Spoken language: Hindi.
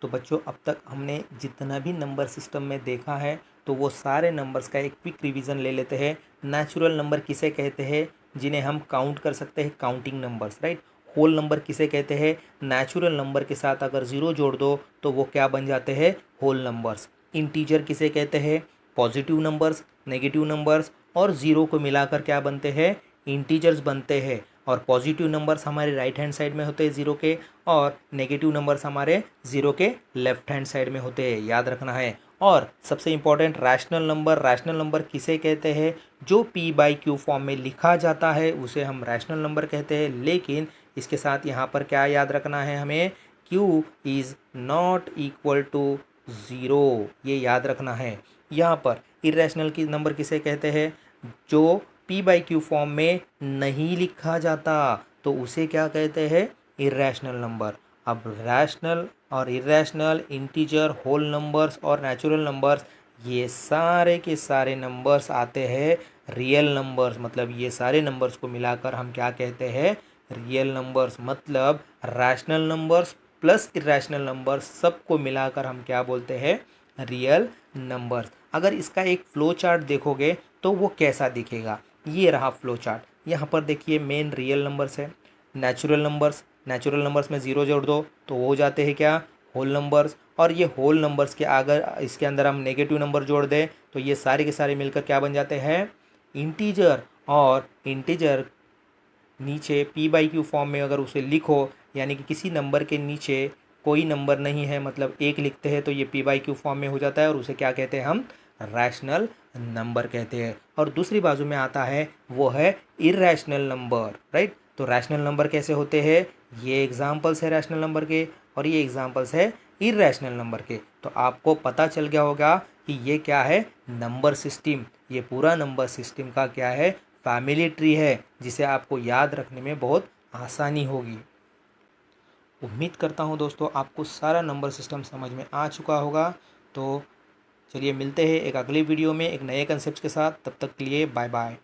तो बच्चों अब तक हमने जितना भी नंबर सिस्टम में देखा है तो वो सारे नंबर्स का एक क्विक रिवीजन ले लेते हैं। नेचुरल नंबर किसे कहते हैं, जिन्हें हम काउंट कर सकते हैं, counting numbers, right. Whole number किसे कहते हैं, नेचुरल नंबर के साथ अगर ज़ीरो जोड़ दो तो वो क्या बन जाते हैं, होल नंबर्स। इंटीजर किसे कहते हैं, पॉजिटिव नंबर्स, नेगेटिव नंबर्स और ज़ीरो को मिलाकर क्या बनते हैं, इंटीजर्स बनते हैं। और पॉजिटिव नंबर्स हमारे राइट हैंड साइड में होते हैं ज़ीरो के, और नेगेटिव नंबर्स हमारे ज़ीरो के लेफ्ट हैंड साइड में होते हैं, याद रखना है। और सबसे इंपॉर्टेंट रैशनल नंबर किसे कहते हैं, जो पी बाई क्यू फॉर्म में लिखा जाता है उसे हम रैशनल नंबर कहते हैं। लेकिन इसके साथ यहाँ पर क्या याद रखना है हमें, Q is not equal to zero, ये याद रखना है। यहाँ पर इरेशनल की नंबर किसे कहते हैं, जो पी बाई क्यू फॉर्म में नहीं लिखा जाता तो उसे क्या कहते हैं, इरेशनल नंबर। अब रैशनल और इरेशनल, इंटीजर, होल नंबर्स और नेचुरल नंबर्स, ये सारे के सारे नंबर्स आते हैं रियल नंबर्स। मतलब ये सारे नंबर्स को मिलाकर हम क्या कहते हैं, रियल नंबर्स। मतलब rational numbers plus irrational numbers सबको मिलाकर हम क्या बोलते हैं, रियल नंबर्स। अगर इसका एक फ्लो चार्ट देखोगे तो वो कैसा दिखेगा, ये रहा फ्लो चार्ट। यहाँ पर देखिए मेन रियल नंबर्स है, नेचुरल नंबर्स में ज़ीरो जोड़ दो तो वो हो जाते हैं क्या, होल नंबर्स। और ये होल नंबर्स के अगर इसके अंदर हम नेगेटिव नंबर जोड़ दें तो ये सारे के सारे मिलकर क्या बन जाते हैं, इंटीजर। और इंटीजर नीचे पी बाई क्यू फॉर्म में अगर उसे लिखो, यानी कि किसी नंबर के नीचे कोई नंबर नहीं है, मतलब एक लिखते हैं तो ये पी बाई क्यू फॉर्म में हो जाता है और उसे क्या कहते हैं, हम रैशनल नंबर कहते हैं। और दूसरी बाजू में आता है वो है इरेशनल नंबर, राइट। तो रैशनल नंबर कैसे होते हैं, ये एग्जांपल्स है रैशनल नंबर के और ये एग्जांपल्स है इरेशनल नंबर के। तो आपको पता चल गया होगा कि ये क्या है, नंबर सिस्टम। ये पूरा नंबर सिस्टम का क्या है, फैमिली ट्री है, जिसे आपको याद रखने में बहुत आसानी होगी। उम्मीद करता हूँ दोस्तों आपको सारा नंबर सिस्टम समझ में आ चुका होगा। तो चलिए मिलते हैं एक अगले वीडियो में एक नए कंसेप्ट के साथ, तब तक के लिए बाय बाय।